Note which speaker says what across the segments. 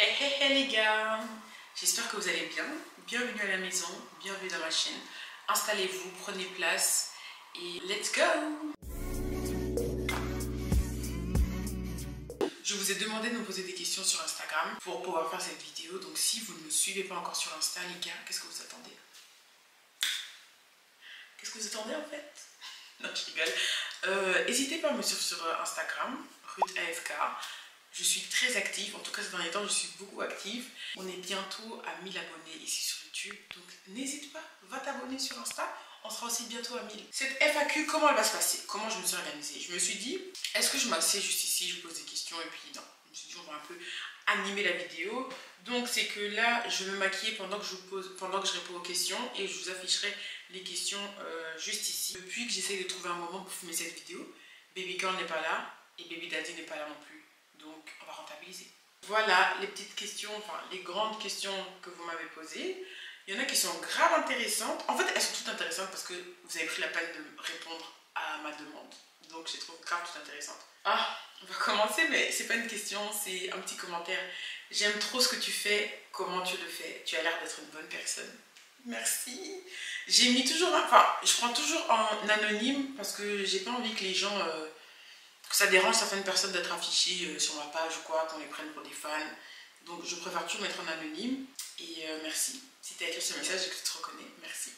Speaker 1: Hey hey hey les gars, j'espère que vous allez bien. Bienvenue à la maison, bienvenue dans ma chaîne. Installez-vous, prenez place et let's go. Je vous ai demandé de me poser des questions sur Instagram pour pouvoir faire cette vidéo. Donc si vous ne me suivez pas encore sur Insta les gars, qu'est-ce que vous attendez? Qu'est-ce que vous attendez en fait? Non, je rigole. N'hésitez pas à me suivre sur Instagram, RuthAFK. Je suis très active, en tout cas ces derniers temps je suis beaucoup active. On est bientôt à 1000 abonnés ici sur YouTube, donc n'hésite pas, va t'abonner sur Insta, on sera aussi bientôt à 1000. Cette FAQ, comment elle va se passer? Comment je me suis organisée? Je me suis dit, est-ce que je m'assieds juste ici, je pose des questions et puis non. Je me suis dit, on va un peu animer la vidéo. Donc c'est que là, je vais me maquiller pendant que je réponds aux questions et je vous afficherai les questions juste ici. Depuis que j'essaye de trouver un moment pour filmer cette vidéo, Baby Girl n'est pas là et Baby Daddy n'est pas là non plus. Donc on va rentabiliser. Voilà les petites questions, enfin les grandes questions que vous m'avez posées. Il y en a qui sont grave intéressantes. En fait, elles sont toutes intéressantes parce que vous avez pris la peine de répondre à ma demande. Donc je les trouve grave toutes intéressantes. Ah, on va commencer, mais c'est pas une question, c'est un petit commentaire. J'aime trop ce que tu fais, comment tu le fais. Tu as l'air d'être une bonne personne. Merci. J'ai mis toujours, enfin, je prends toujours en anonyme parce que j'ai pas envie que les gens... que ça dérange certaines personnes d'être affichées sur ma page ou quoi, qu'on les prenne pour des fans. Donc je préfère toujours mettre en anonyme. Et merci. Si tu as écrit ce message et que tu te reconnais, merci.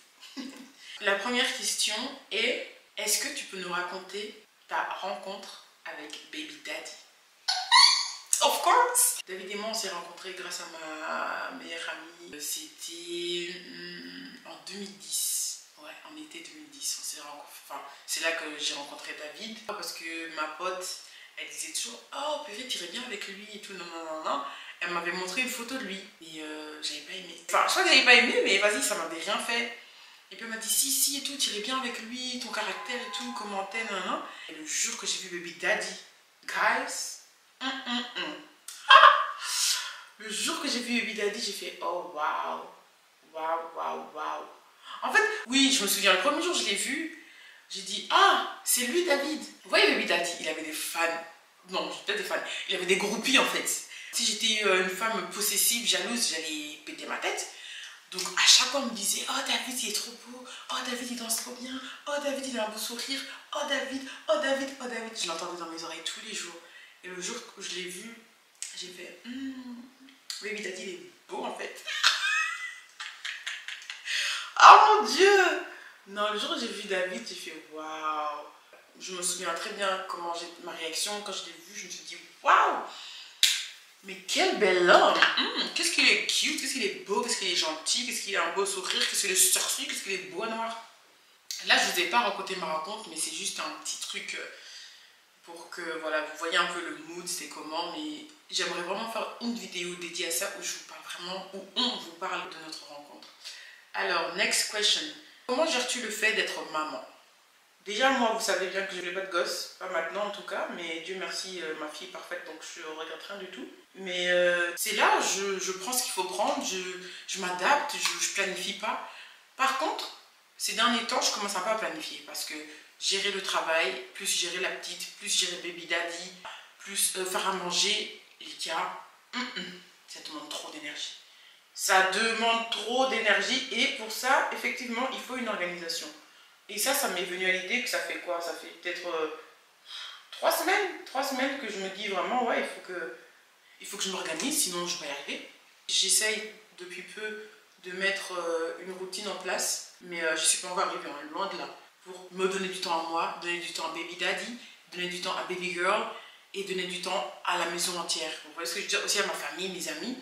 Speaker 1: La première question est, est-ce que tu peux nous raconter ta rencontre avec Baby Daddy? Of course! David et moi on s'est rencontrés grâce à ma meilleure amie. C'était en 2010. Ouais, en été 2010, on s'est rencontrés. Enfin, c'est là que j'ai rencontré David. Parce que ma pote, elle disait toujours, oh purée, t'irais bien avec lui et tout, non, non, non, non. Elle m'avait montré une photo de lui. Et j'avais pas aimé. Enfin, je crois que j'avais pas aimé, mais vas-y, ça m'avait rien fait. Et puis elle m'a dit, si, si et tout, t'irais bien avec lui, ton caractère et tout, comment t'es, non, non. Et le jour que j'ai vu Baby Daddy, guys, le jour que j'ai vu Baby Daddy, j'ai fait, oh waouh, waouh, waouh, waouh. En fait, oui, je me souviens, le premier jour je l'ai vu, j'ai dit, ah, c'est lui David. Vous voyez Baby Daddy, il avait des fans. Non, peut-être des fans. Il avait des groupies en fait. Si j'étais une femme possessive, jalouse, j'allais péter ma tête. Donc à chaque fois on me disait, oh David il est trop beau, oh David il danse trop bien, oh David il a un beau sourire, oh David, oh David, oh David. Je l'entendais dans mes oreilles tous les jours. Et le jour où je l'ai vu, j'ai fait, Baby Daddy il est beau en fait. Oh mon Dieu! Non, le jour où j'ai vu David, j'ai fait waouh! Je me souviens très bien comment ma réaction quand je l'ai vu, je me suis dit waouh! Mais quel bel homme! Qu'est-ce qu'il est cute, qu'est-ce qu'il est beau, qu'est-ce qu'il est gentil, qu'est-ce qu'il a un beau sourire, qu'est-ce qu'il est sorcier, qu'est-ce qu'il est beau à noir. Là, je ne vous ai pas raconté ma rencontre, mais c'est juste un petit truc pour que voilà, vous voyez un peu le mood, c'est comment. Mais j'aimerais vraiment faire une vidéo dédiée à ça où je vous parle vraiment, où on vous parle de notre rencontre. Alors, next question. Comment gères-tu le fait d'être maman? Déjà, moi, vous savez bien que je n'ai pas de gosse, pas maintenant en tout cas, mais Dieu merci, ma fille est parfaite, donc je ne regrette rien du tout. Mais c'est là, je prends ce qu'il faut prendre, je m'adapte, je planifie pas. Par contre, ces derniers temps, je commence un peu à planifier, parce que gérer le travail, plus gérer la petite, plus gérer Baby Daddy, plus faire à manger, les gars, ça demande trop d'énergie. Ça demande trop d'énergie et pour ça, effectivement, il faut une organisation. Et ça m'est venu à l'idée que ça fait quoi? Ça fait peut-être 3 semaines que je me dis vraiment, ouais, il faut que je m'organise, sinon je vais y arriver. J'essaye depuis peu de mettre une routine en place, mais je ne suis pas encore arrivée, loin de là. Pour me donner du temps à moi, donner du temps à Baby Daddy, donner du temps à Baby Girl et donner du temps à la maison entière. Vous voyez ce que je veux dire? Aussi à ma famille, mes amis.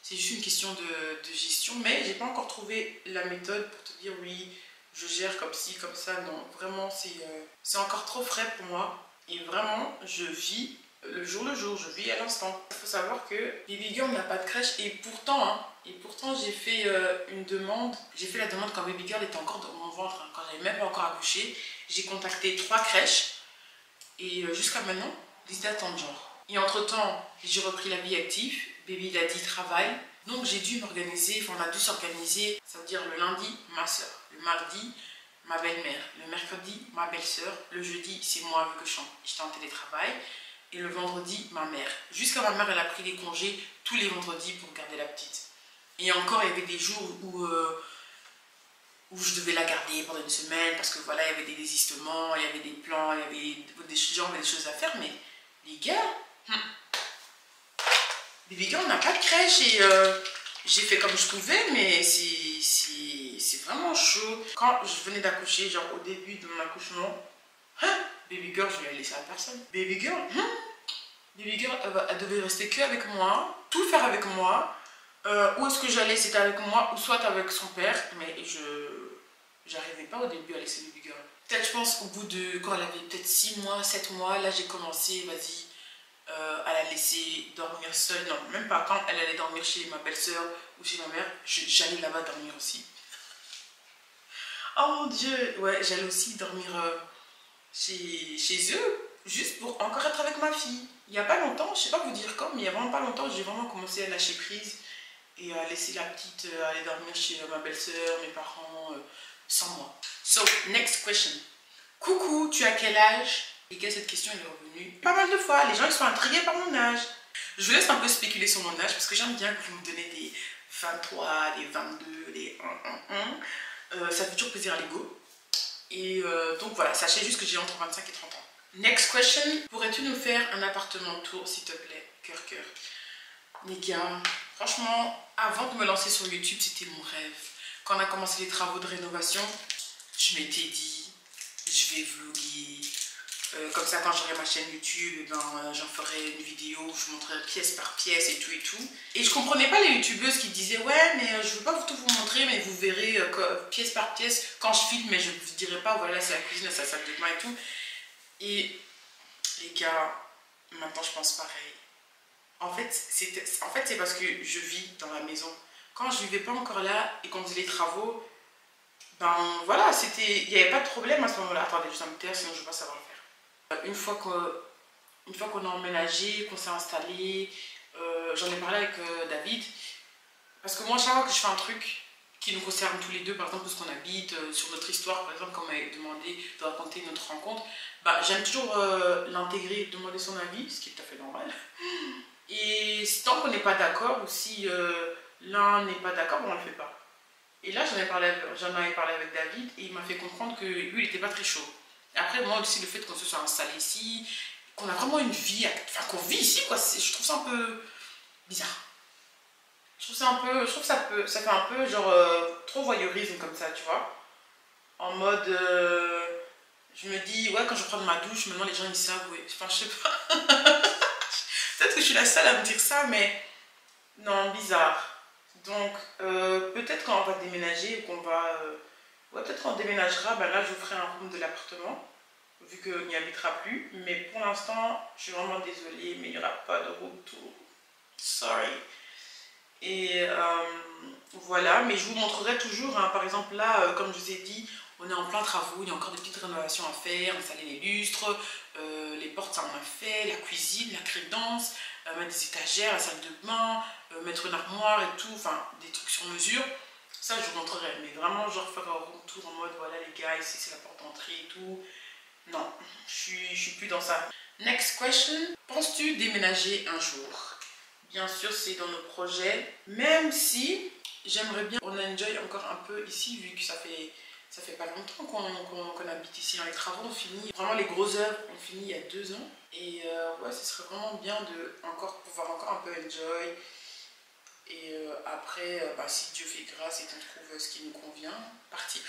Speaker 1: C'est juste une question de gestion, mais j'ai pas encore trouvé la méthode pour te dire oui, je gère comme ci, comme ça. Non, vraiment, c'est encore trop frais pour moi. Et vraiment, je vis le jour, je vis à l'instant. Il faut savoir que Baby Girl n'a pas de crèche et pourtant j'ai fait une demande. J'ai fait la demande quand Baby Girl était encore dans mon ventre, quand j'avais même pas encore accouché. J'ai contacté 3 crèches et jusqu'à maintenant, liste d'attente genre. Et entre-temps, j'ai repris la vie active. Baby Daddy travaille. Donc j'ai dû m'organiser, enfin on a dû s'organiser. Ça veut dire le lundi, ma soeur. Le mardi, ma belle-mère. Le mercredi, ma belle-sœur. Le jeudi, c'est moi vu que j'étais en télétravail. et le vendredi, ma mère. Jusqu'à ma mère, elle a pris des congés tous les vendredis pour garder la petite. Et encore, il y avait des jours où je devais la garder pendant une semaine parce que voilà, il y avait des désistements, il y avait des plans, il y avait des choses à faire. Mais les gars, on n'a pas de crèche et j'ai fait comme je pouvais, mais c'est vraiment chaud. Quand je venais d'accoucher, genre au début de mon accouchement, baby girl, je ne l'ai laissé à personne. Baby girl, elle devait rester que avec moi, tout faire avec moi. Où est-ce que j'allais, c'était avec moi ou soit avec son père, mais j'arrivais pas au début à laisser baby girl. Peut-être je pense au bout de, quand elle avait peut-être 6 mois, 7 mois, là j'ai commencé, vas-y, à la laisser dormir seule. Non, même pas, quand elle allait dormir chez ma belle-sœur ou chez ma mère, j'allais là-bas dormir aussi. Oh mon Dieu, ouais, j'allais aussi dormir chez eux, juste pour encore être avec ma fille. Il n'y a pas longtemps, je sais pas vous dire quand, mais il y a vraiment pas longtemps, j'ai vraiment commencé à lâcher prise et à laisser la petite aller dormir chez ma belle-sœur, mes parents, sans moi. So, next question. Coucou, tu as quel âge? Et que cette question elle est revenue pas mal de fois. Les gens ils sont intrigués par mon âge. Je vous laisse un peu spéculer sur mon âge parce que j'aime bien que vous me donnez des 23, des 22, des 1. Ça fait toujours plaisir à l'ego. Et donc voilà, sachez juste que j'ai entre 25 et 30 ans. Next question. Pourrais-tu nous faire un appartement tour s'il te plaît? Cœur, cœur. Les gars, franchement, avant de me lancer sur YouTube, c'était mon rêve. Quand on a commencé les travaux de rénovation, je m'étais dit, je vais vlogger. Comme ça, quand j'aurai ma chaîne YouTube, j'en ferai une vidéo où je montrerai pièce par pièce et tout et tout. Et je comprenais pas les youtubeuses qui disaient ouais, mais je veux pas tout vous montrer, mais vous verrez pièce par pièce quand je filme, mais je vous dirai pas voilà, c'est la cuisine, c'est la salle de bain et tout. Et les gars, maintenant je pense pareil. En fait, c'est parce que je vis dans la maison. Quand je vivais pas encore là et qu'on faisait les travaux, ben voilà, il n'y avait pas de problème à ce moment-là. Attendez, je vais me taire, sinon je ne vais pas savoir le faire. Une fois qu'on a emménagé, qu'on s'est installé, j'en ai parlé avec David. Parce que moi, chaque fois que je fais un truc qui nous concerne tous les deux, par exemple, parce qu'on habite, sur notre histoire, par exemple, quand on m'avait demandé de raconter notre rencontre, bah, j'aime toujours l'intégrer, demander son avis, ce qui est tout à fait normal. Et tant qu'on n'est pas d'accord, ou si l'un n'est pas d'accord, on ne le fait pas. Et là, j'en avais parlé avec David, et il m'a fait comprendre que lui, il n'était pas très chaud. Après, moi aussi, le fait qu'on se soit installé ici, qu'on a vraiment une vie, enfin qu'on vit ici, quoi, je trouve ça un peu bizarre. Je trouve que ça fait un peu genre trop voyeurisme comme ça, tu vois. En mode, je me dis, ouais, quand je prends ma douche, maintenant les gens ils savent, ouais. Enfin, je sais pas. Peut-être que je suis la seule à me dire ça, mais non, bizarre. Donc, peut-être quand on va déménager, ou qu'on va. Ouais, peut-être quand on déménagera, ben là je ferai un room de l'appartement, vu qu'il n'y habitera plus. Mais pour l'instant, je suis vraiment désolée, mais il n'y aura pas de room tour. Sorry. Et voilà, mais je vous montrerai toujours, hein. Par exemple là, comme je vous ai dit, on est en plein travaux, il y a encore des petites rénovations à faire, installer les lustres, les portes ça on a fait, la cuisine, la crédence, mettre des étagères, la salle de bain, mettre une armoire et tout, enfin des trucs sur mesure. Ça je vous montrerai, mais vraiment genre faire un retour en mode voilà les gars, ici c'est la porte d'entrée et tout. Non, je suis plus dans ça. Next question, penses-tu déménager un jour? Bien sûr, c'est dans nos projets, même si j'aimerais bien qu'on enjoy encore un peu ici, vu que ça fait pas longtemps qu'on habite ici. Dans les travaux, on finit, vraiment les grosses œuvres, on finit il y a 2 ans. Et ouais, ce serait vraiment bien de pouvoir encore un peu enjoy. Et après, bah, si Dieu fait grâce et qu'on trouve ce qui nous convient, partir.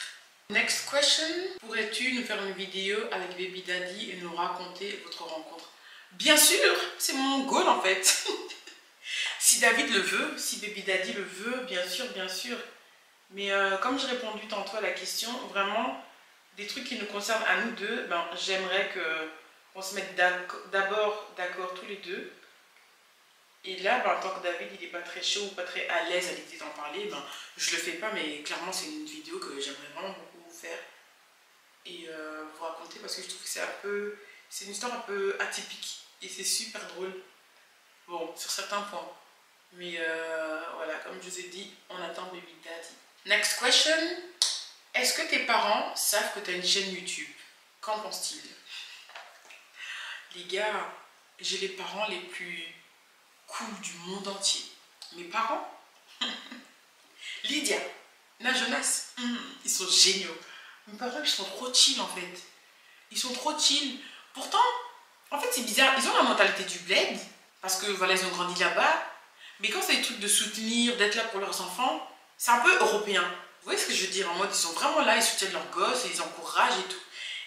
Speaker 1: Next question, pourrais-tu nous faire une vidéo avec Baby Daddy et nous raconter votre rencontre? Bien sûr, c'est mon goal en fait. Si David le veut, si Baby Daddy le veut, bien sûr, bien sûr. Mais comme j'ai répondu tantôt à la question, vraiment, des trucs qui nous concernent à nous deux, ben, j'aimerais qu'on se mette d'abord d'accord tous les deux. Et là, ben, tant que David il n'est pas très chaud ou pas très à l'aise à l'idée d'en parler, ben, je le fais pas, mais clairement c'est une vidéo que j'aimerais vraiment beaucoup vous faire. Et vous raconter parce que je trouve que c'est une histoire un peu atypique. Et c'est super drôle. Bon, sur certains points. Mais voilà, comme je vous ai dit, on attend Baby Daddy. Next question. Est-ce que tes parents savent que tu as une chaîne YouTube? Qu'en pensent-ils? Les gars, j'ai les parents les plus cool du monde entier. Mes parents, Lydia, Jonas, ils sont géniaux. Mes parents, ils sont trop chill en fait. Ils sont trop chill. Pourtant, en fait, c'est bizarre. Ils ont la mentalité du bled, parce que voilà, ils ont grandi là-bas. Mais quand c'est des trucs de soutenir, d'être là pour leurs enfants, c'est un peu européen. Vous voyez ce que je veux dire? En mode, ils sont vraiment là, ils soutiennent leurs gosses, ils encouragent et tout.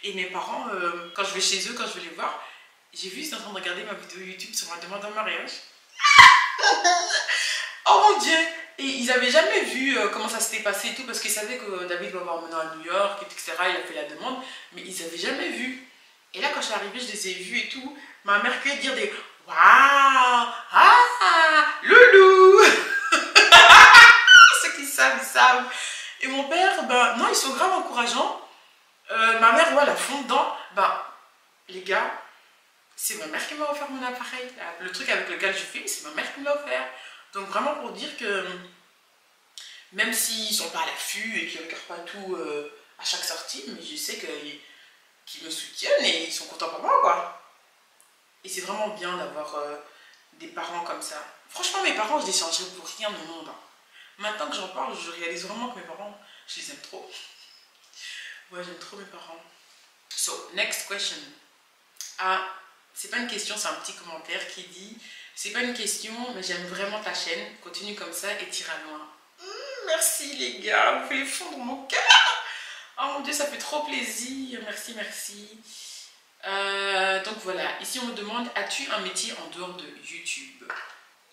Speaker 1: Et mes parents, quand je vais chez eux, quand je vais les voir, j'ai vu, ils sont en train de regarder ma vidéo YouTube sur ma demande en mariage. Oh mon Dieu! Et ils n'avaient jamais vu comment ça s'était passé et tout, parce qu'ils savaient que David va avoir maintenant à New York, etc. Il a fait la demande, mais ils n'avaient jamais vu. Et là, quand je suis arrivée, je les ai vus et tout. Ma mère que dire des waouh! Ah! Loulou! Ceux qui savent, ils savent. Et mon père, ben non, ils sont grave encourageants. Ma mère, voilà, fond dedans. Ben, les gars, c'est ma mère qui m'a offert mon appareil. Le truc avec lequel je filme, c'est ma mère qui me l'a offert. Donc vraiment pour dire que même s'ils sont pas à l'affût et qu'ils regardent pas tout à chaque sortie, mais je sais qu'ils me soutiennent et ils sont contents pour moi, quoi. Et c'est vraiment bien d'avoir des parents comme ça. Franchement, mes parents, je les changerais pour rien au monde. Hein. Maintenant que j'en parle, je réalise vraiment que mes parents, je les aime trop. Ouais, j'aime trop mes parents. So, next question. Ah, c'est pas une question, c'est un petit commentaire qui dit: c'est pas une question, mais j'aime vraiment ta chaîne. Continue comme ça et tire à loin. Merci les gars, vous faites fondre mon cœur. Oh mon Dieu, ça fait trop plaisir. Merci, merci. Donc voilà, ici on me demande: as-tu un métier en dehors de YouTube?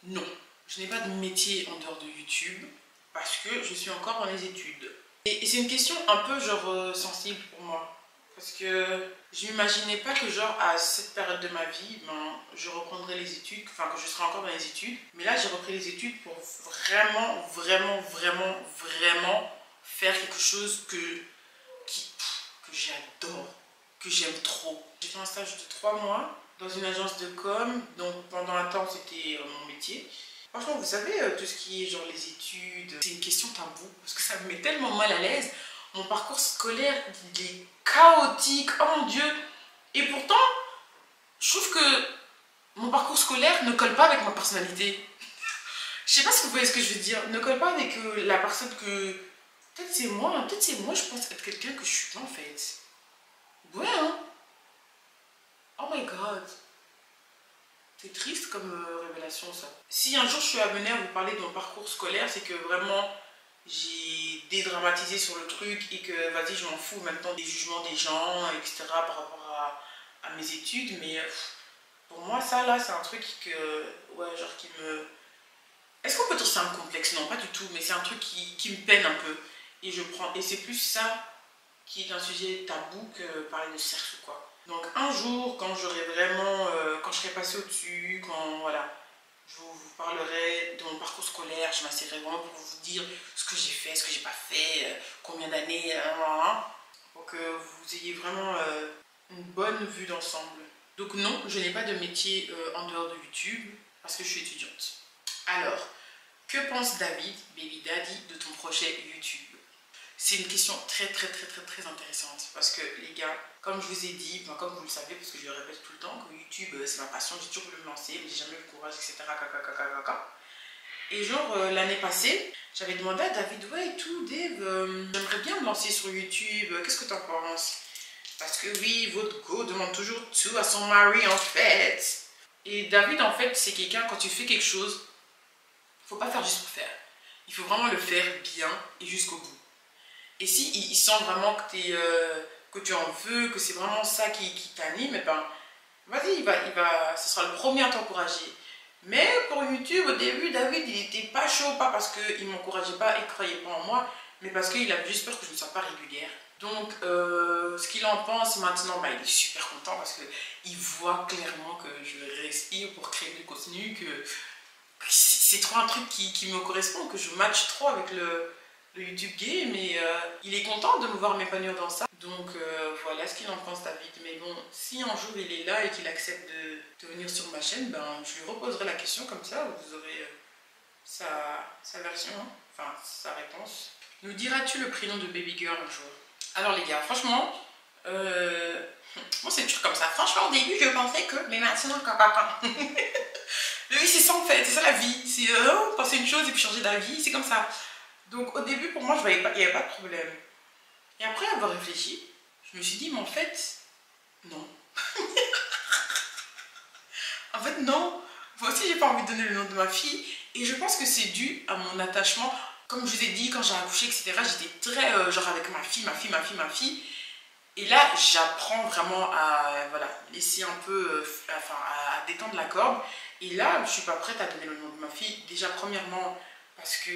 Speaker 1: Non, je n'ai pas de métier en dehors de YouTube parce que je suis encore dans les études. Et c'est une question un peu genre sensible pour moi. Parce que je m'imaginais pas que genre à cette période de ma vie, ben, je reprendrais les études, enfin que je serais encore dans les études. Mais là j'ai repris les études pour vraiment, vraiment, vraiment, vraiment faire quelque chose que j'adore, que j'aime trop. J'ai fait un stage de 3 mois dans une agence de com, donc pendant un temps c'était mon métier. Franchement, vous savez, tout ce qui est genre les études, c'est une question tabou, parce que ça me met tellement mal à l'aise. Mon parcours scolaire, il est chaotique, oh mon Dieu. Et pourtant, je trouve que mon parcours scolaire ne colle pas avec ma personnalité. Je sais pas si vous voyez ce que je veux dire. Ne colle pas avec la personne que... Peut-être c'est moi, je pense être quelqu'un que je suis pas en fait. Ouais, hein. Oh my god. C'est triste comme révélation ça. Si un jour je suis amenée à vous parler de mon parcours scolaire, c'est que vraiment j'ai dédramatisé sur le truc et que vas-y je m'en fous maintenant des jugements des gens, etc. par rapport à mes études. Mais pour moi ça là c'est un truc ouais, genre qui me... Est-ce qu'on peut dire que c'est un complexe? Non, pas du tout, mais c'est un truc qui me peine un peu. Et c'est plus ça qui est un sujet tabou que parler de sexe ou quoi. Donc un jour, quand j'aurai vraiment, quand je serai passée au-dessus, quand voilà, je vous parlerai de mon parcours scolaire, je m'assierai vraiment pour vous dire ce que j'ai fait, ce que j'ai pas fait, combien d'années, pour que vous ayez vraiment une bonne vue d'ensemble. Donc non, je n'ai pas de métier en dehors de YouTube parce que je suis étudiante. Alors, que pense David, Baby Daddy, de ton projet YouTube? C'est une question très intéressante parce que les gars, comme je vous ai dit, ben, comme vous le savez parce que je le répète tout le temps, que YouTube c'est ma passion, j'ai toujours voulu me lancer mais j'ai jamais eu le courage, etc. Et genre l'année passée, j'avais demandé à David: ouais et tout, Dave, j'aimerais bien me lancer sur YouTube, qu'est-ce que t'en penses? Parce que oui, votre go demande toujours tout à son mari en fait. Et David en fait c'est quelqu'un, quand tu fais quelque chose, faut pas faire juste pour faire. Il faut vraiment le faire bien et jusqu'au bout. Et si il sent vraiment que tu en veux, que c'est vraiment ça qui t'anime, et ben vas-y, ce sera le premier à t'encourager. Mais pour YouTube, au début, David, il était pas chaud, pas parce qu'il m'encourageait pas et croyait pas en moi, mais parce qu'il avait juste peur que je ne sois pas régulière. Donc, ce qu'il en pense maintenant, bah, il est super content parce qu'il voit clairement que je respire pour créer du contenu, que c'est trop un truc qui me correspond, que je match trop avec le YouTube game, et il est content de me voir m'épanouir dans ça. Donc voilà ce qu'il en pense, David. Mais bon, si un jour il est là et qu'il accepte de venir sur ma chaîne, ben je lui reposerai la question, comme ça vous aurez sa version, hein, enfin sa réponse. Nous diras-tu le prénom de Baby Girl un jour? Alors les gars, franchement, Moi, c'est toujours comme ça. Franchement, au début, je pensais que, mais maintenant, papa. Le vie, c'est ça en fait, c'est ça la vie. C'est penser une chose et puis changer d'avis, c'est comme ça. Donc, au début, pour moi, je voyais pas, il n'y avait pas de problème. Et après avoir réfléchi, je me suis dit, mais en fait, non. En fait, non. Moi aussi, j'ai pas envie de donner le nom de ma fille. Et je pense que c'est dû à mon attachement. Comme je vous ai dit, quand j'ai accouché, etc., j'étais très genre avec ma fille. Et là, j'apprends vraiment à voilà, laisser un peu, enfin, à détendre la corde. Et là, je suis pas prête à donner le nom de ma fille. Déjà, premièrement, parce que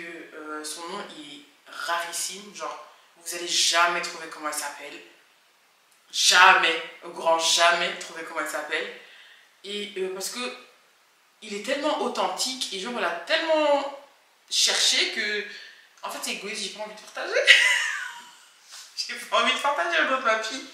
Speaker 1: son nom est rarissime. Genre, vous allez jamais trouver comment elle s'appelle. Jamais, au grand jamais, trouver comment elle s'appelle. Et parce que il est tellement authentique et genre, on l'a tellement cherché que, en fait, c'est égoïste, j'ai pas envie de partager. J'ai pas envie de partager le nom de ma fille.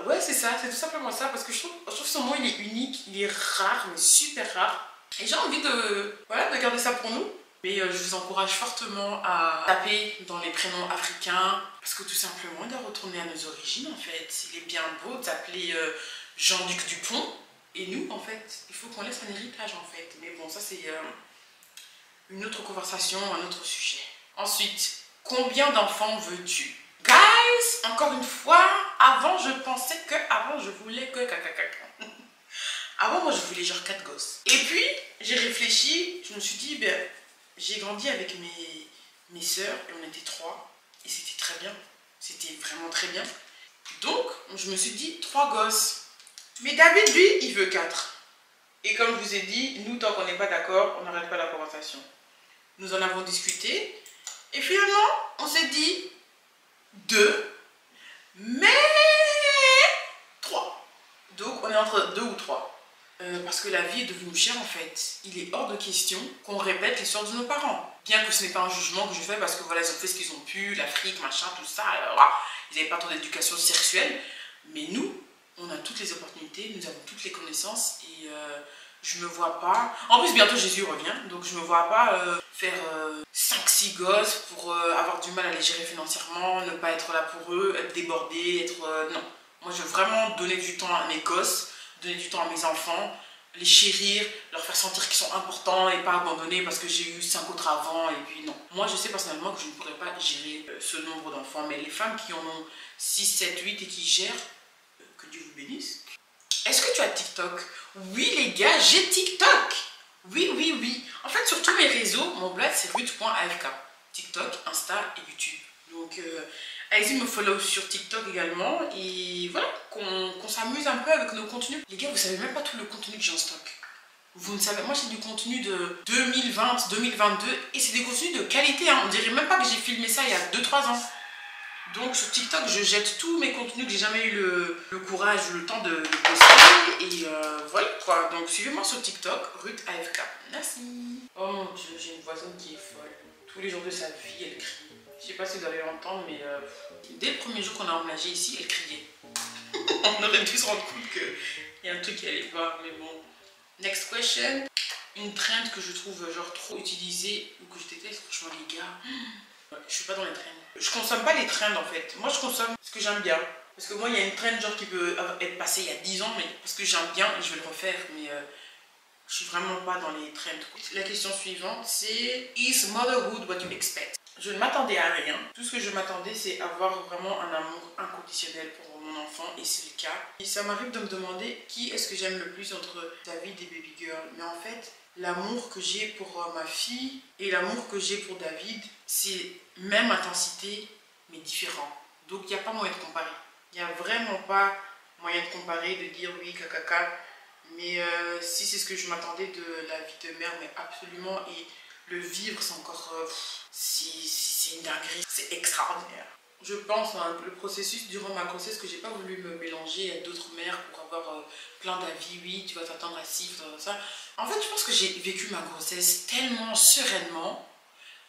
Speaker 1: Ouais, c'est ça, c'est tout simplement ça, parce que je trouve que son nom il est unique, il est rare, mais super rare. Et j'ai envie de, voilà, de garder ça pour nous. Mais je vous encourage fortement à taper dans les prénoms africains, parce que tout simplement, on doit retourner à nos origines en fait. Il est bien beau de s'appeler Jean-Luc Dupont, et nous en fait, il faut qu'on laisse un héritage en fait. Mais bon, ça c'est une autre conversation, un autre sujet. Ensuite, combien d'enfants veux-tu? Guys, encore une fois, avant je pensais que, avant je voulais que, avant moi je voulais genre 4 gosses. Et puis, j'ai réfléchi, je me suis dit, ben, j'ai grandi avec mes sœurs et on était 3. Et c'était très bien, c'était vraiment très bien. Donc, je me suis dit 3 gosses. Mais David, lui, il veut 4. Et comme je vous ai dit, nous, tant qu'on n'est pas d'accord, on n'arrête pas la conversation. Nous en avons discuté. Et finalement, on s'est dit 2, mais 3. Donc, on est entre 2 ou 3. Parce que la vie est devenue chère en fait. Il est hors de question qu'on répète l'histoire de nos parents. Bien que ce n'est pas un jugement que je fais parce que voilà, ils ont fait ce qu'ils ont pu, l'Afrique, machin, tout ça. Voilà. Ils n'avaient pas tant d'éducation sexuelle. Mais nous, on a toutes les opportunités, nous avons toutes les connaissances et je me vois pas. En plus, bientôt Jésus revient, donc je me vois pas faire 5-6 gosses pour avoir du mal à les gérer financièrement, ne pas être là pour eux, être débordé, être. Non. Moi, je veux vraiment donner du temps à mes gosses, donner du temps à mes enfants, les chérir, leur faire sentir qu'ils sont importants et pas abandonnés parce que j'ai eu 5 autres avant et puis non. Moi, je sais personnellement que je ne pourrais pas gérer ce nombre d'enfants, mais les femmes qui en ont 6, 7, 8 et qui gèrent, que Dieu vous bénisse. Est-ce que tu as TikTok? Oui les gars, j'ai TikTok. Oui. En fait, sur tous mes réseaux, mon blog c'est ruth.afk. TikTok, Insta et YouTube. Donc, allez-y me follow sur TikTok également. Et voilà, qu'on s'amuse un peu avec nos contenus. Les gars, vous savez même pas tout le contenu que j'ai en stock. Vous ne savez, moi j'ai du contenu de 2020, 2022. Et c'est des contenus de qualité. Hein. On dirait même pas que j'ai filmé ça il y a 2-3 ans. Donc sur TikTok, je jette tous mes contenus que j'ai jamais eu le courage ou le temps de poster. Et voilà quoi. Donc suivez-moi sur TikTok, Ruth AFK. Merci. Oh mon dieu, j'ai une voisine qui est folle. Tous les jours de sa vie, elle crie. Je sais pas si vous allez l'entendre, mais dès le premier jour qu'on a emménagé ici, elle criait. On aurait dû se rendre compte qu'il y a un truc qui allait pas, mais bon. Next question. Une trend que je trouve genre trop utilisée ou que je déteste, franchement les gars. Je suis pas dans les trends. Je consomme pas les trends en fait. Moi je consomme ce que j'aime bien. Parce que moi il y a une trend genre qui peut être passée il y a 10 ans, mais parce que j'aime bien et je vais le refaire. Mais je suis vraiment pas dans les trends. La question suivante c'est: Is motherhood what you expect? Je ne m'attendais à rien. Tout ce que je m'attendais c'est avoir vraiment un amour inconditionnel pour mon enfant et c'est le cas. Et ça m'arrive de me demander qui est-ce que j'aime le plus entre David et Baby Girl. Mais en fait, l'amour que j'ai pour ma fille et l'amour que j'ai pour David, c'est même intensité, mais différent. Donc il n'y a pas moyen de comparer. Il n'y a vraiment pas moyen de comparer, de dire oui, caca. Mais si c'est ce que je m'attendais de la vie de mère, mais absolument. Et le vivre, c'est encore. C'est une dinguerie. C'est extraordinaire. Je pense hein, le processus durant ma grossesse que j'ai pas voulu me mélanger à d'autres mères pour avoir plein d'avis. Oui, tu vas t'attendre à ci, tu vas ça. En fait, je pense que j'ai vécu ma grossesse tellement sereinement.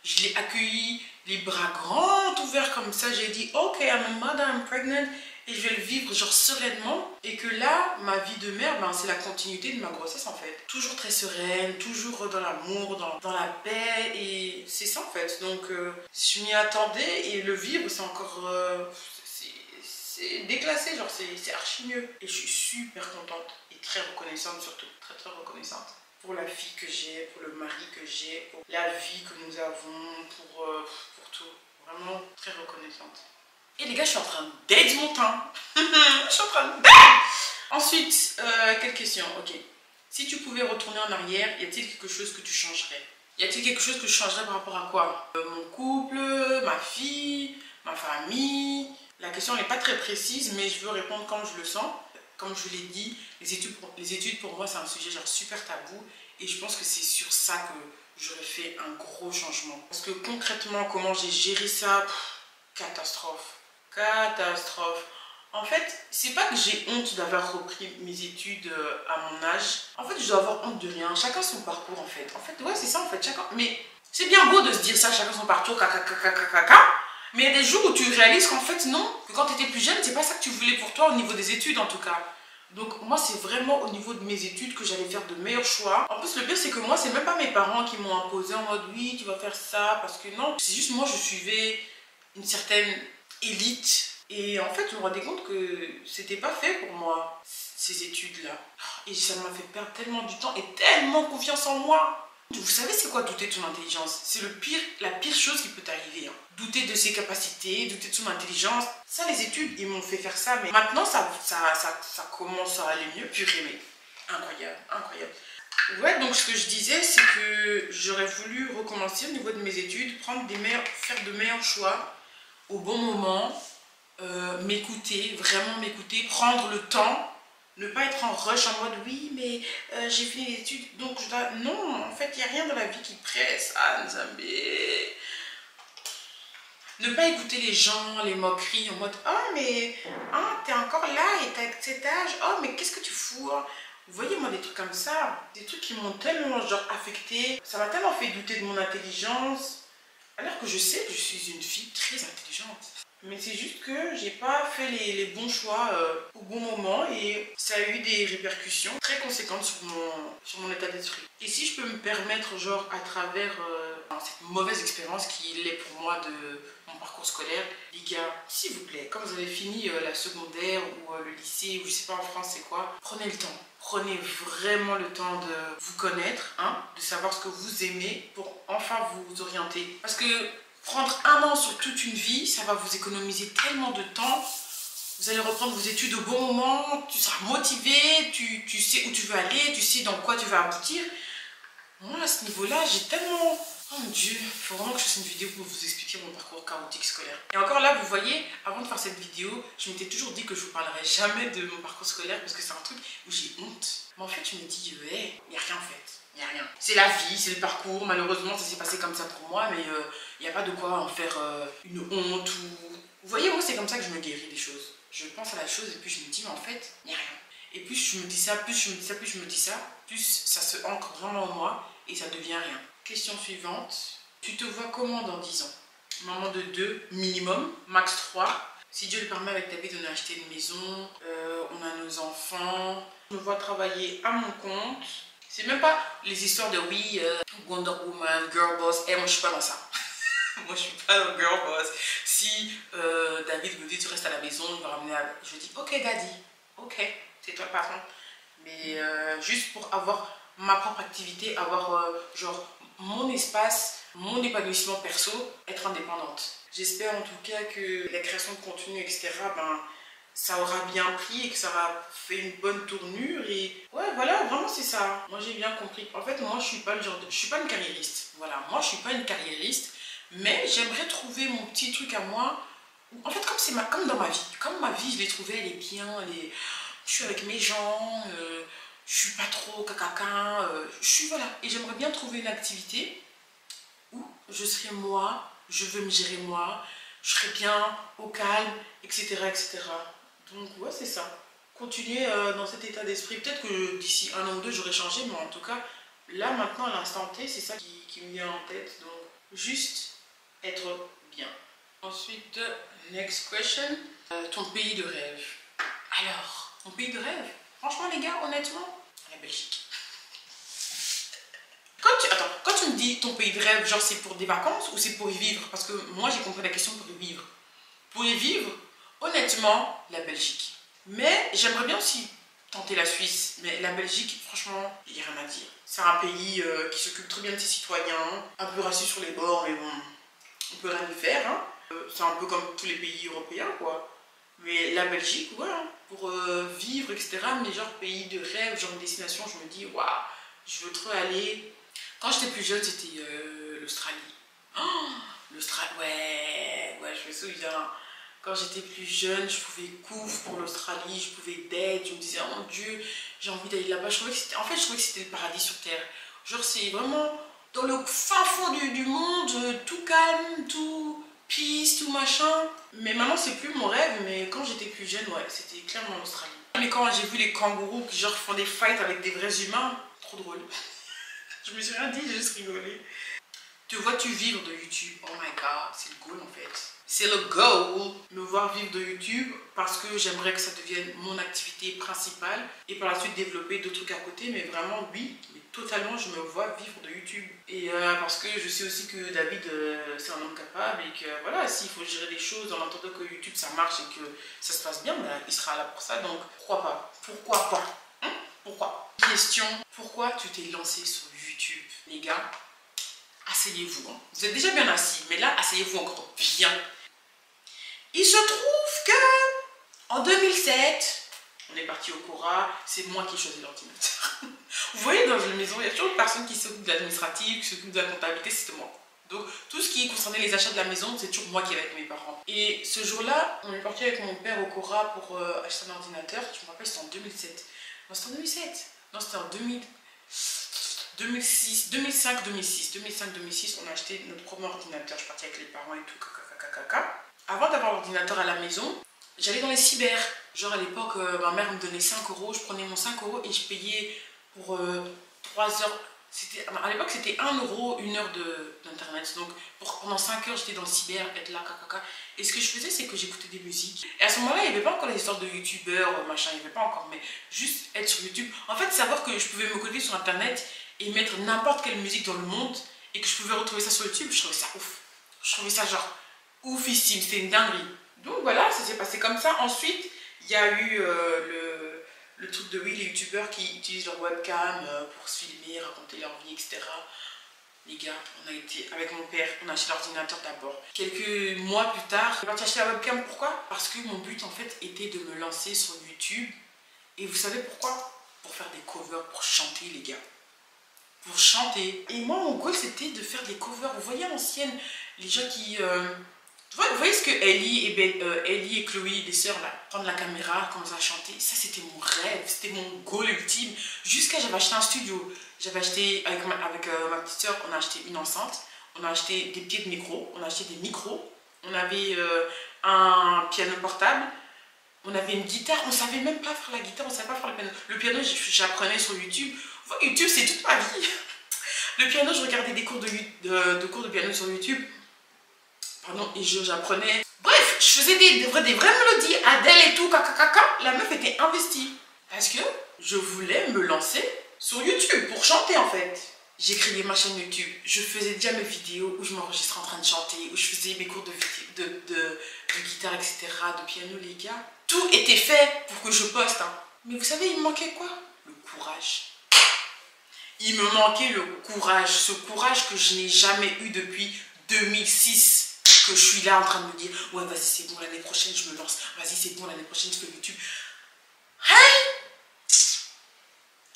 Speaker 1: Je l'ai accueilli les bras grands ouverts comme ça. J'ai dit, ok, I'm a mother, I'm pregnant. Et je vais le vivre genre sereinement. Et que là, ma vie de mère, ben, c'est la continuité de ma grossesse en fait. Toujours très sereine, toujours dans l'amour, dans la paix. Et c'est ça en fait. Donc, je m'y attendais et le vivre, c'est encore... c'est déclassé, genre c'est archi mieux. Et je suis super contente et très reconnaissante surtout, très très reconnaissante. Pour la fille que j'ai, pour le mari que j'ai, pour la vie que nous avons, pour tout. Vraiment très reconnaissante. Et les gars, je suis en train d'aider mon teint. Je suis en train de... Ensuite, quelle question? Ok. Si tu pouvais retourner en arrière, y a-t-il quelque chose que tu changerais? Y a-t-il quelque chose que je changerais par rapport à quoi? Mon couple, ma fille, ma famille. La question n'est pas très précise, mais je veux répondre comme je le sens. Comme je vous l'ai dit, les études pour moi c'est un sujet genre super tabou. Et je pense que c'est sur ça que j'aurais fait un gros changement. Parce que concrètement, comment j'ai géré ça, catastrophe. Catastrophe. En fait, c'est pas que j'ai honte d'avoir repris mes études à mon âge. En fait, je dois avoir honte de rien. Chacun son parcours, en fait. En fait, ouais, c'est ça, en fait. Chacun... Mais c'est bien beau de se dire ça, chacun son parcours, mais il y a des jours où tu réalises qu'en fait, non. Que quand tu étais plus jeune, c'est pas ça que tu voulais pour toi au niveau des études, en tout cas. Donc, moi, c'est vraiment au niveau de mes études que j'allais faire de meilleurs choix. En plus, le pire, c'est que moi, c'est même pas mes parents qui m'ont imposé en mode, oui, tu vas faire ça, parce que non. C'est juste moi, je suivais une certaine élite. Et en fait, je me rendais compte que c'était pas fait pour moi, ces études-là. Et ça m'a fait perdre tellement du temps et tellement confiance en moi. Vous savez c'est quoi douter de son intelligence? C'est la pire chose qui peut t'arriver. Hein. Douter de ses capacités, douter de son intelligence. Ça, les études, ils m'ont fait faire ça. Mais maintenant, ça commence à aller mieux. Purée, mais incroyable, incroyable. Ouais, donc ce que je disais, c'est que j'aurais voulu recommencer au niveau de mes études, faire de meilleurs choix au bon moment. M'écouter, vraiment m'écouter, prendre le temps, ne pas être en rush en mode oui mais j'ai fini les études donc je dois... Non, en fait il n'y a rien dans la vie qui presse, Anne Zambé. Ne pas écouter les gens, les moqueries en mode oh mais t'es encore là et t'as cet âge, oh mais qu'est-ce que tu fous hein? Vous voyez moi des trucs comme ça, des trucs qui m'ont tellement genre affecté, ça m'a tellement fait douter de mon intelligence alors que je sais que je suis une fille très intelligente. Mais c'est juste que j'ai pas fait les bons choix au bon moment et ça a eu des répercussions très conséquentes sur mon état d'esprit. Et si je peux me permettre, genre à travers cette mauvaise expérience qui l'est pour moi de mon parcours scolaire, les gars, s'il vous plaît, quand vous avez fini la secondaire ou le lycée ou je sais pas en France c'est quoi, prenez le temps. Prenez vraiment le temps de vous connaître, hein, de savoir ce que vous aimez pour enfin vous orienter. Parce que prendre un an sur toute une vie, ça va vous économiser tellement de temps. Vous allez reprendre vos études au bon moment, tu seras motivé, tu sais où tu veux aller, tu sais dans quoi tu vas aboutir. Moi, à ce niveau-là, j'ai tellement... Oh mon Dieu, il faut vraiment que je fasse une vidéo pour vous expliquer mon parcours chaotique scolaire. Et encore là, vous voyez, avant de faire cette vidéo, je m'étais toujours dit que je vous parlerai jamais de mon parcours scolaire parce que c'est un truc où j'ai honte. Mais en fait, je me dis, ouais, il n'y a rien en fait. Il n'y a rien. C'est la vie, c'est le parcours. Malheureusement, ça s'est passé comme ça pour moi, mais il n'y a pas de quoi en faire une honte ou... Vous voyez, moi, c'est comme ça que je me guéris des choses. Je pense à la chose et puis je me dis, mais en fait, il n'y a rien. Et plus je me dis ça, plus je me dis ça, plus je me dis ça, plus ça se ancre vraiment en moi et ça devient rien. Question suivante. Tu te vois comment dans 10 ans? Maman de 2, minimum, max 3. Si Dieu le permet, avec ta vie, on a acheté une maison, on a nos enfants. Je me vois travailler à mon compte. C'est même pas les histoires de oui, Wonder Woman, Girl Boss. Moi, je suis pas dans ça. Moi, je suis pas dans Girl Boss. Si David me dit tu restes à la maison, il va ramener à... Je dis ok, Daddy, ok, c'est toi le patron. Mais juste pour avoir ma propre activité, avoir genre mon espace, mon épanouissement perso, être indépendante. J'espère en tout cas que la création de contenu, etc., ben, ça aura bien pris et que ça aura fait une bonne tournure. Et ouais, voilà, vraiment c'est ça. Moi j'ai bien compris. En fait, moi je suis pas le genre de... Je suis pas une carriériste. Voilà, moi je suis pas une carriériste, mais j'aimerais trouver mon petit truc à moi. En fait, comme dans ma vie. Comme ma vie, je l'ai trouvée, elle est bien, je suis avec mes gens, je suis pas trop cacaca, je suis voilà. Et j'aimerais bien trouver une activité où je serai moi, je veux me gérer moi, je serai bien, au calme, etc. etc. Donc ouais, c'est ça. Continuer dans cet état d'esprit. Peut-être que d'ici 1 an ou 2, j'aurai changé, mais en tout cas, là, maintenant, à l'instant T, c'est ça qui me vient en tête. Donc, juste être bien. Ensuite, next question. Ton pays de rêve. Alors, ton pays de rêve? Franchement, les gars, honnêtement, la Belgique. Quand tu me dis ton pays de rêve, genre c'est pour des vacances ou c'est pour y vivre? Parce que moi, j'ai compris la question pour y vivre. Pour y vivre, Honnêtement, la Belgique. Mais j'aimerais bien aussi tenter la Suisse. Mais la Belgique, franchement, il n'y a rien à dire. C'est un pays qui s'occupe très bien de ses citoyens, un peu raciste sur les bords, mais bon, on peut rien y faire. Hein. C'est un peu comme tous les pays européens, quoi. Mais la Belgique, ouais, hein, pour vivre, etc. Mais genre pays de rêve, genre une destination, je me dis, waouh, je veux trop aller. Quand j'étais plus jeune, c'était l'Australie. Oh, l'Australie, ouais, je me souviens. Quand j'étais plus jeune, je pouvais couvre pour l'Australie, je pouvais date, je me disais, oh mon Dieu, j'ai envie d'aller là-bas. Je trouvais que c'était, en fait, je trouvais que c'était le paradis sur Terre. Genre, c'est vraiment dans le fin fond du monde, tout calme, tout peace, tout machin. Mais maintenant, c'est plus mon rêve, mais quand j'étais plus jeune, ouais, c'était clairement l'Australie. Mais quand j'ai vu les kangourous qui, genre, font des fights avec des vrais humains, trop drôle. Je me suis rien dit, j'ai juste rigolé. Te vois-tu vivre de YouTube? Oh my god, c'est le goal en fait. C'est le goal, me voir vivre de YouTube parce que j'aimerais que ça devienne mon activité principale et par la suite développer d'autres trucs à côté. Mais vraiment, oui, mais totalement, je me vois vivre de YouTube. Et parce que je sais aussi que David, c'est un homme capable et que voilà, s'il faut gérer des choses en entendant que YouTube ça marche et que ça se passe bien, ben, il sera là pour ça. Donc pourquoi pas? Pourquoi pas? Hein? Pourquoi? Question, pourquoi tu t'es lancé sur YouTube, les gars? Asseyez-vous. Hein. Vous êtes déjà bien assis, mais là, asseyez-vous encore bien. Il se trouve que en 2007, on est parti au Cora, c'est moi qui ai choisi l'ordinateur. Vous voyez, dans une maison, il y a toujours une personne qui s'occupe de l'administratif, qui s'occupe de la comptabilité, c'était moi. Donc, tout ce qui concernait les achats de la maison, c'est toujours moi qui avec mes parents. Et ce jour-là, on est parti avec mon père au Cora pour acheter un ordinateur. Je me rappelle, c'était en 2007. Non, c'était en 2007. Non, c'était en 2006, 2005, 2006. 2005, 2006, on a acheté notre premier ordinateur. Je suis partie avec les parents et tout, Avant d'avoir l'ordinateur à la maison, j'allais dans les cyber. Genre à l'époque, ma mère me donnait 5 euros. Je prenais mon 5 euros et je payais pour 3 heures. À l'époque, c'était 1 euro, 1 heure d'internet. Donc pendant 5 heures, j'étais dans le cyber, être là, Et ce que je faisais, c'est que j'écoutais des musiques. Et à ce moment-là, il n'y avait pas encore les histoires de youtubeurs, machin, il n'y avait pas encore. Mais juste être sur YouTube. En fait, savoir que je pouvais me connecter sur internet et mettre n'importe quelle musique dans le monde et que je pouvais retrouver ça sur YouTube, je trouvais ça ouf. Je trouvais ça genre oufissime, c'était une dinguerie. Donc voilà, ça s'est passé comme ça. Ensuite, il y a eu le truc de oui, les youtubeurs qui utilisent leur webcam pour se filmer, raconter leur vie, etc. Les gars, on a été avec mon père, on a acheté l'ordinateur d'abord. Quelques mois plus tard, j'ai parti acheter la webcam. Pourquoi? Parce que mon but en fait était de me lancer sur YouTube. Et vous savez pourquoi? Pour faire des covers, pour chanter les gars. Pour chanter. Et moi, mon goal, c'était de faire des covers. Vous voyez à l'ancienne, les gens qui... Vous voyez ce que Ellie et Chloé, les sœurs, là, prendre la caméra, commencer à chanter. Ça, c'était mon rêve, c'était mon goal ultime. Jusqu'à j'avais acheté un studio. J'avais acheté, avec ma petite sœur, on a acheté une enceinte. On a acheté des pieds de micro. On a acheté des micros. On avait un piano portable. On avait une guitare. On ne savait même pas faire la guitare, on ne savait pas faire le piano. Le piano, j'apprenais sur YouTube. YouTube, c'est toute ma vie. Le piano, je regardais des cours de piano sur YouTube. Pardon, et j'apprenais. Bref, je faisais des vraies mélodies. Adèle et tout, La meuf était investie. Parce que je voulais me lancer sur YouTube pour chanter en fait. J'ai créé ma chaîne YouTube. Je faisais déjà mes vidéos où je m'enregistrais en train de chanter, où je faisais mes cours de guitare, etc., de piano, les gars. Tout était fait pour que je poste. Hein. Mais vous savez, il me manquait quoi? Le courage. Il me manquait le courage. Ce courage que je n'ai jamais eu depuis 2006. Que je suis là en train de me dire, ouais, vas-y, c'est bon, l'année prochaine, je me lance. Vas-y, c'est bon, l'année prochaine, je fais YouTube. Hein?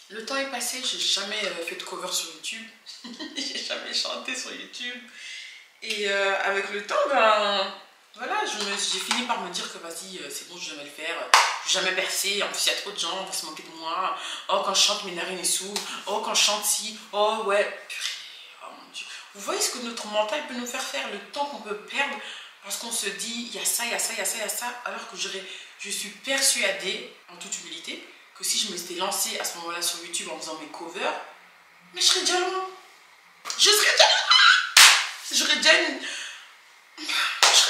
Speaker 1: Le temps est passé, j'ai jamais fait de cover sur YouTube. J'ai jamais chanté sur YouTube. Et avec le temps, ben... Voilà, j'ai fini par me dire que vas-y, c'est bon, je vais jamais le faire. Je vais jamais percer. En plus, il y a trop de gens, on va se moquer de moi. Oh, quand je chante, mes narines s'ouvrent. Oh, quand je chante, si. Oh, ouais. Purée. Oh mon Dieu. Vous voyez ce que notre mental peut nous faire, le temps qu'on peut perdre parce qu'on se dit, il y a ça, il y a ça, il y a ça, il y a ça. Alors que je suis persuadée, en toute humilité, que si je m'étais lancée à ce moment-là sur YouTube en faisant mes covers, mais je serais déjà loin. Je serais déjà loin. Je serais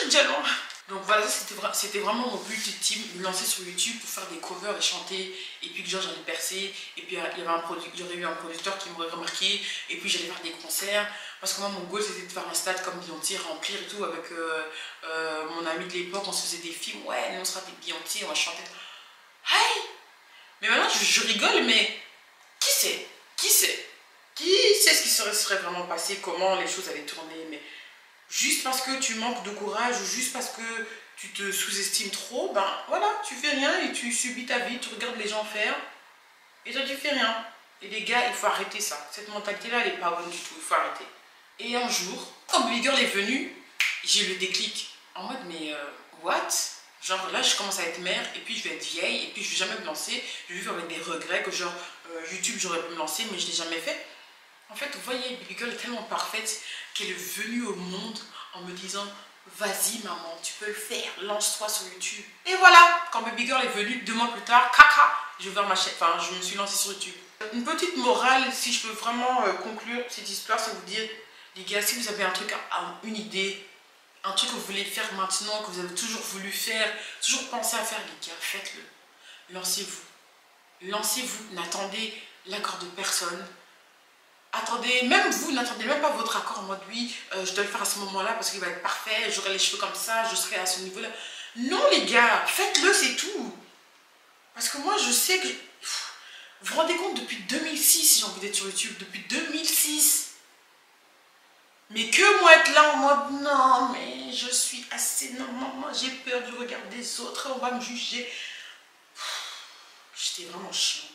Speaker 1: déjà loin. Donc voilà, c'était vraiment mon but ultime, me lancer sur YouTube pour faire des covers et chanter. Et puis que genre j'allais percer. Et puis il y avait j'aurais eu un producteur qui m'aurait remarqué. Et puis j'allais faire des concerts. Parce que moi, mon goal, c'était de faire un stade comme Beyoncé, remplir et tout, avec mon ami de l'époque, on se faisait des films, ouais, nous on sera des Beyoncé, on va chanter. Hey! Mais maintenant, je rigole, mais qui sait? Qui sait? Qui sait ce qui serait vraiment passé, comment les choses allaient tourner, mais juste parce que tu manques de courage, ou juste parce que tu te sous-estimes trop, ben voilà, tu fais rien et tu subis ta vie, tu regardes les gens faire, et toi tu fais rien. Et les gars, il faut arrêter ça. Cette mentalité-là, elle est pas bonne du tout, il faut arrêter. Et un jour, quand Baby Girl est venue, j'ai eu le déclic. En mode, mais what? Genre là, je commence à être mère, et puis je vais être vieille, et puis je vais jamais me lancer. Je vais vivre avec des regrets que genre, YouTube, j'aurais pu me lancer, mais je l'ai jamais fait. En fait, vous voyez, Baby Girl est tellement parfaite qu'elle est venue au monde en me disant, vas-y maman, tu peux le faire, lance-toi sur YouTube. Et voilà, quand Baby Girl est venue 2 mois plus tard, caca, j'ai ouvert ma chaîne, enfin je me suis lancée sur YouTube. Une petite morale, si je peux vraiment conclure cette histoire, c'est vous dire, les gars, si vous avez un truc, une idée, un truc que vous voulez faire maintenant, que vous avez toujours voulu faire, toujours pensé à faire, les gars, faites-le. Lancez-vous. Lancez-vous, n'attendez l'accord de personne. Attendez, même vous, n'attendez même pas votre accord en mode oui, je dois le faire à ce moment-là parce qu'il va être parfait, j'aurai les cheveux comme ça, je serai à ce niveau-là. Non les gars, faites-le, c'est tout. Parce que moi je sais que... Vous vous rendez compte, depuis 2006, j'ai envie d'être sur YouTube, depuis 2006. Mais que moi être là en mode non, mais je suis assez... Non, moi j'ai peur du regard des autres, on va me juger. J'étais vraiment chiante.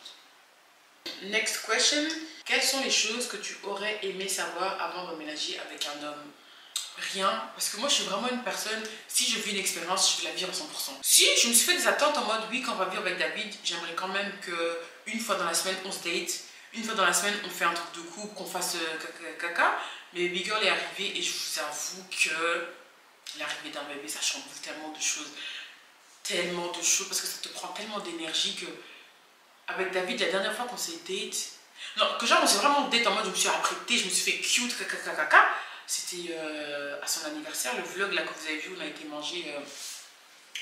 Speaker 1: Next question. Quelles sont les choses que tu aurais aimé savoir avant d'emménager avec un homme? Rien, parce que moi je suis vraiment une personne, si je vis une expérience, je vais la vivre à 100%. Si je me suis fait des attentes en mode oui, quand on va vivre avec David, j'aimerais quand même que une fois dans la semaine on se date, une fois dans la semaine on fait un truc de couple, qu'on fasse caca. Mais Baby Girl est arrivée et je vous avoue que l'arrivée d'un bébé ça chamboule tellement de choses, parce que ça te prend tellement d'énergie que avec David, la dernière fois qu'on s'est date, non, que genre on s'est vraiment date en mode je me suis apprêtée, je me suis fait cute, caca. C'était à son anniversaire, le vlog là que vous avez vu, on a été manger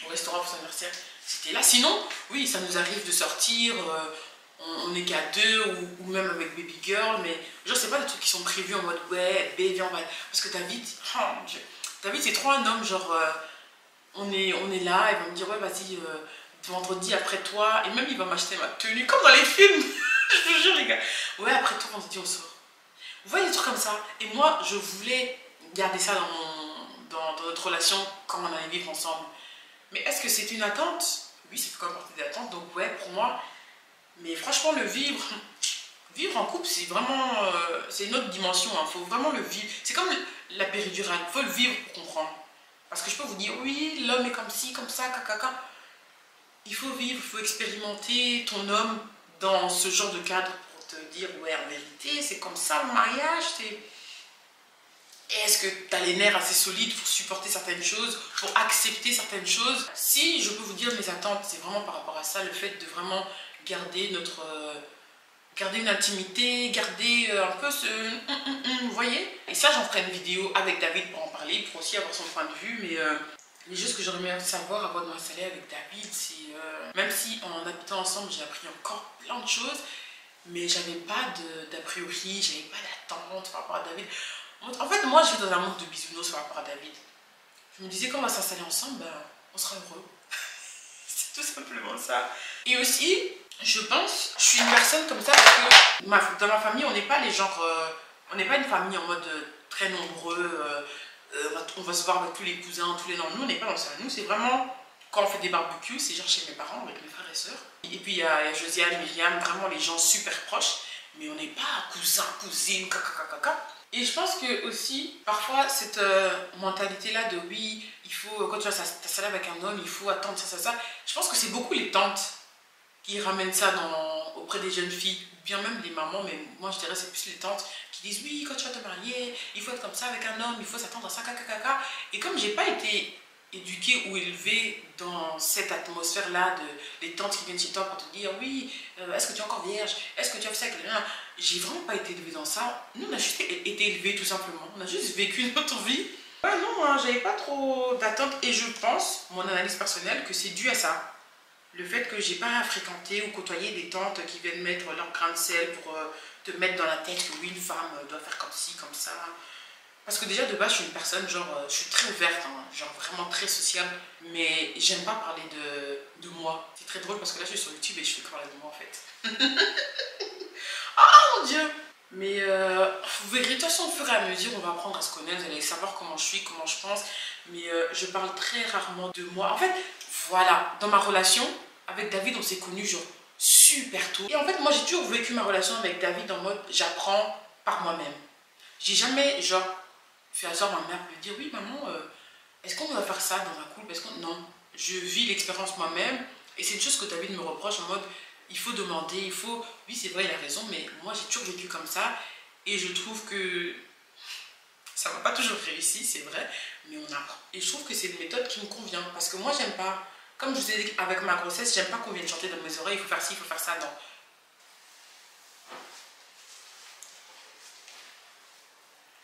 Speaker 1: au restaurant pour son anniversaire. C'était là. Sinon, oui, ça nous arrive de sortir, on n'est qu'à 2 ou même avec Baby Girl, mais genre c'est pas des trucs qui sont prévus en mode ouais, baby, on va. Parce que David, oh mon Dieu, David c'est trop un homme, genre on est là, il va me dire ouais, vas-y. Vendredi après toi, et même il va m'acheter ma tenue comme dans les films. Je vous jure les gars, ouais après toi on se dit on sort, vous voyez des trucs comme ça. Et moi je voulais garder ça dans notre relation quand on allait vivre ensemble. Mais est-ce que c'est une attente? Oui, ça fait quand même partie des attentes, donc ouais pour moi. Mais franchement le vivre en couple c'est vraiment c'est une autre dimension, il faut vraiment le vivre. C'est comme la péridurale, il faut le vivre pour comprendre. Parce que je peux vous dire oui l'homme est comme ci, comme ça, caca. Il faut vivre, il faut expérimenter ton homme dans ce genre de cadre pour te dire ouais en vérité c'est comme ça le mariage. Est-ce que tu as les nerfs assez solides pour supporter certaines choses, pour accepter certaines choses? Si je peux vous dire mes attentes, c'est vraiment par rapport à ça, le fait de vraiment garder garder une intimité, garder un peu ce... vous voyez? Et ça j'en ferai une vidéo avec David pour en parler, pour aussi avoir son point de vue, mais... les choses que j'aurais aimé savoir avant de m'installer avec David, c'est... même si en habitant ensemble, j'ai appris encore plein de choses, mais j'avais pas d'a priori, j'avais pas d'attente par rapport à David. En fait, moi, je vis dans un monde de bisounours par rapport à David. Je me disais, quand on va s'installer ensemble, ben, on sera heureux. C'est tout simplement ça. Et aussi, je pense, je suis une personne comme ça parce que dans ma famille, on n'est pas les genres... on n'est pas une famille en mode très nombreux... on va se voir avec tous les cousins, tous les noms. Nous, on n'est pas dans ça. Nous, c'est vraiment, quand on fait des barbecues, c'est genre chez mes parents, avec mes frères et sœurs. Et puis, il y a Josiane, Myriam, vraiment les gens super proches. Mais on n'est pas cousins, cousines, caca. Et je pense que aussi, parfois, cette mentalité-là de oui, il faut, quand tu vas t'installer avec un homme, il faut attendre ça. Je pense que c'est beaucoup les tantes qui ramènent ça auprès des jeunes filles, ou bien même les mamans, mais moi je dirais c'est plus les tantes qui disent oui, quand tu vas te marier, il faut être comme ça avec un homme, il faut s'attendre à ça, caca. Et comme j'ai pas été éduquée ou élevée dans cette atmosphère-là de les tantes qui viennent chez toi pour te dire oui, est-ce que tu es encore vierge, est-ce que tu as fait ça avec quelqu'un, j'ai vraiment pas été élevée dans ça. Nous on a juste été élevés tout simplement, on a juste vécu notre vie. Ouais non, hein, j'avais pas trop d'attentes et je pense, mon analyse personnelle, que c'est dû à ça. Le fait que j'ai pas à fréquenter ou côtoyer des tantes qui viennent mettre leur grain de sel pour te mettre dans la tête que oui, une femme doit faire comme ci, comme ça. Parce que déjà de base, je suis une personne, genre, je suis très ouverte, hein, genre vraiment très sociable, mais j'aime pas parler de moi. C'est très drôle parce que là, je suis sur YouTube et je fais que parler de moi en fait. Oh mon Dieu! Mais vous verrez, de toute façon, au fur et à mesure, on va apprendre à se connaître, vous allez savoir comment je suis, comment je pense, mais je parle très rarement de moi. En fait, voilà, dans ma relation avec David, on s'est connus genre super tôt. Et en fait, moi, j'ai toujours vécu ma relation avec David en mode j'apprends par moi-même. J'ai jamais, genre, fait à ma mère me dire oui, maman, est-ce qu'on va faire ça dans un couple? Non, je vis l'expérience moi-même et c'est une chose que David me reproche en mode il faut demander, il faut. Oui, c'est vrai, il a raison, mais moi j'ai toujours vécu comme ça et je trouve que ça m'a pas toujours réussi, c'est vrai, mais on apprend. Et je trouve que c'est une méthode qui me convient parce que moi j'aime pas, comme je vous ai dit avec ma grossesse, j'aime pas qu'on vienne chanter dans mes oreilles, il faut faire ci, il faut faire ça, non.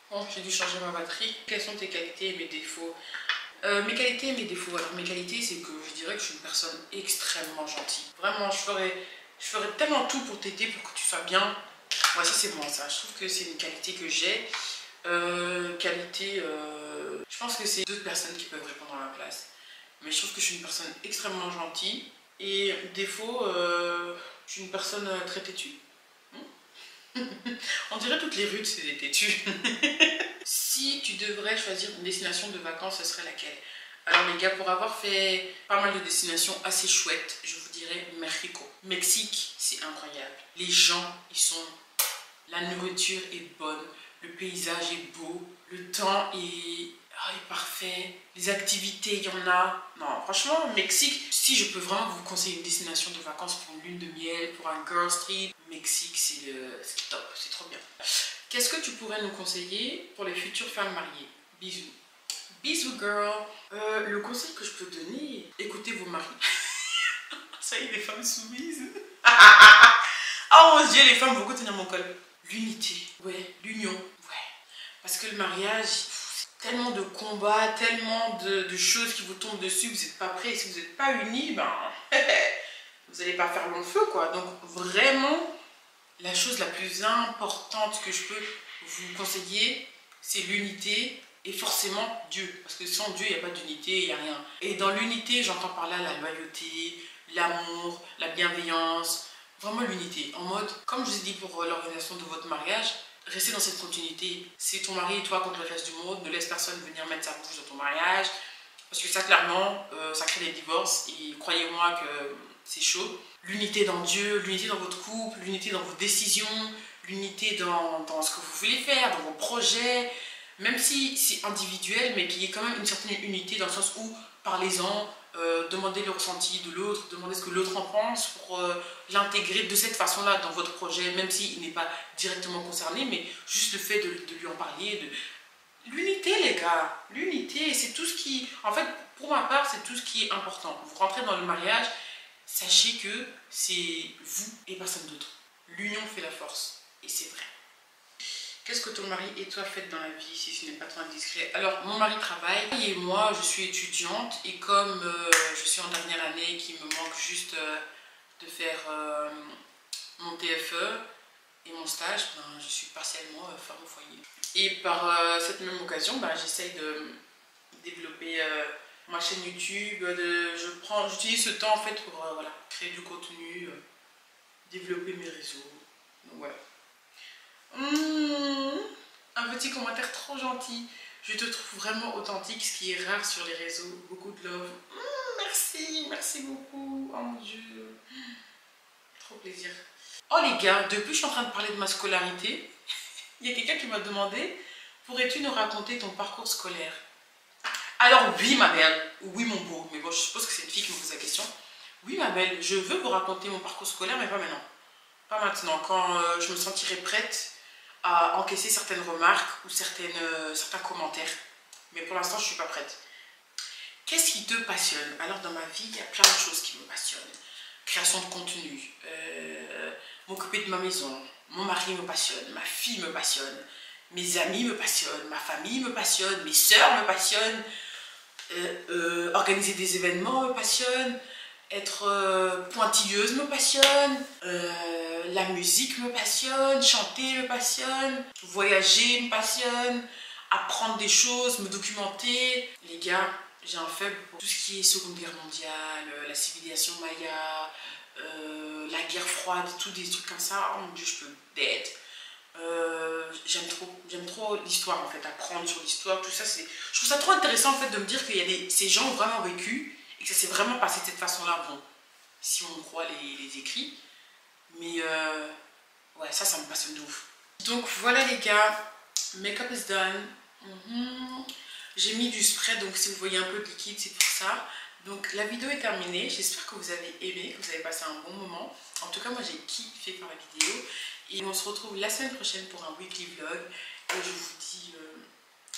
Speaker 1: Bon, j'ai dû changer ma batterie. Quelles sont tes qualités et mes défauts? Mes qualités et mes défauts. Alors, mes qualités, c'est que je dirais que je suis une personne extrêmement gentille. Vraiment, je ferais tellement tout pour t'aider, pour que tu sois bien. Ouais, ça, c'est moi, ça. Je trouve que c'est une qualité que j'ai. Je pense que c'est d'autres personnes qui peuvent répondre à ma place. Mais je trouve que je suis une personne extrêmement gentille. Et défaut, je suis une personne très têtue. On dirait toutes les rues, c'est des têtus. Si tu devrais choisir une destination de vacances, ce serait laquelle? Alors les gars, pour avoir fait pas mal de destinations assez chouettes, je vous dirais Mexico. Mexique, c'est incroyable. Les gens, ils sont... La nourriture est bonne, le paysage est beau, le temps est parfait, les activités, il y en a. Non, franchement, Mexique, si je peux vraiment vous conseiller une destination de vacances pour une lune de miel, pour un girl street, Mexique, c'est top, c'est trop bien. Qu'est-ce que tu pourrais nous conseiller pour les futures femmes mariées? Bisous. Bisous, girl. Le conseil que je peux donner, écoutez vos maris. Ça y est, les femmes soumises. Oh mon Dieu, les femmes vont tenir mon col. L'unité, ouais, l'union, ouais. Parce que le mariage, tellement de combats, tellement de choses qui vous tombent dessus, vous n'êtes pas prêts. Si vous n'êtes pas unis, ben, vous n'allez pas faire long feu, quoi. Donc vraiment, la chose la plus importante que je peux vous conseiller, c'est l'unité et forcément Dieu. Parce que sans Dieu, il n'y a pas d'unité, il n'y a rien. Et dans l'unité, j'entends par là la loyauté, l'amour, la bienveillance, vraiment l'unité. En mode, comme je vous ai dit pour l'organisation de votre mariage, restez dans cette continuité. C'est ton mari et toi contre le reste du monde. Ne laisse personne venir mettre sa bouche dans ton mariage. Parce que ça, clairement, ça crée des divorces. Et croyez-moi que c'est chaud. L'unité dans Dieu, l'unité dans votre couple, l'unité dans vos décisions, l'unité dans ce que vous voulez faire, dans vos projets. Même si c'est individuel, mais qu'il y ait quand même une certaine unité dans le sens où parlez-en, demandez le ressenti de l'autre, demandez ce que l'autre en pense pour l'intégrer de cette façon-là dans votre projet, même s'il n'est pas directement concerné, mais juste le fait de lui en parler. L'unité, les gars, l'unité, c'est tout ce qui... En fait, pour ma part, c'est tout ce qui est important. Vous rentrez dans le mariage, sachez que c'est vous et personne d'autre. L'union fait la force, et c'est vrai. Qu'est-ce que ton mari et toi faites dans la vie, si ce n'est pas trop indiscret? Alors, mon mari travaille et moi, je suis étudiante. Et comme je suis en dernière année, qu'il me manque juste de faire mon TFE et mon stage, ben, je suis partiellement femme au foyer. Et par cette même occasion, ben, j'essaye de développer ma chaîne YouTube. J'utilise ce temps en fait pour voilà, créer du contenu, développer mes réseaux. Donc voilà. Un petit commentaire trop gentil. Je te trouve vraiment authentique, ce qui est rare sur les réseaux. Beaucoup de love. Merci beaucoup. Oh mon Dieu. Trop plaisir. Oh les gars, depuis que je suis en train de parler de ma scolarité, il y a quelqu'un qui m'a demandé, pourrais-tu nous raconter ton parcours scolaire? Alors oui ma belle, oui mon beau, mais bon je suppose que c'est une fille qui me pose la question. Oui ma belle, je veux vous raconter mon parcours scolaire, mais pas maintenant. Pas maintenant, quand je me sentirai prête à encaisser certaines remarques ou certains commentaires. Mais pour l'instant, je ne suis pas prête. Qu'est-ce qui te passionne? Alors, dans ma vie, il y a plein de choses qui me passionnent. Création de contenu, m'occuper de ma maison, mon mari me passionne, ma fille me passionne, mes amis me passionnent, ma famille me passionne, mes sœurs me passionnent, organiser des événements me passionne, Être pointilleuse me passionne, la musique me passionne, chanter me passionne, voyager me passionne, apprendre des choses, me documenter. Les gars, j'ai un faible pour tout ce qui est Seconde Guerre mondiale, la civilisation maya, la guerre froide, tous des trucs comme ça. Oh mon dieu, je peux dead. J'aime trop l'histoire en fait, apprendre sur l'histoire, tout ça. Je trouve ça trop intéressant en fait de me dire qu'il y a ces gens ont vraiment vécu et que ça s'est vraiment passé de cette façon-là. Bon, si on croit les écrits, mais ouais, ça me passionne de ouf. Donc voilà les gars, make-up is done. J'ai mis du spray, donc si vous voyez un peu de liquide, c'est pour ça. Donc la vidéo est terminée, j'espère que vous avez aimé, que vous avez passé un bon moment. En tout cas, moi j'ai kiffé faire la vidéo. Et on se retrouve la semaine prochaine pour un weekly vlog. Et je vous dis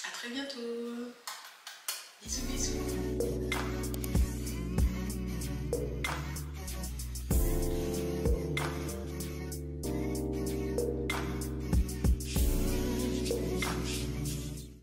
Speaker 1: à très bientôt. Bisous bisous.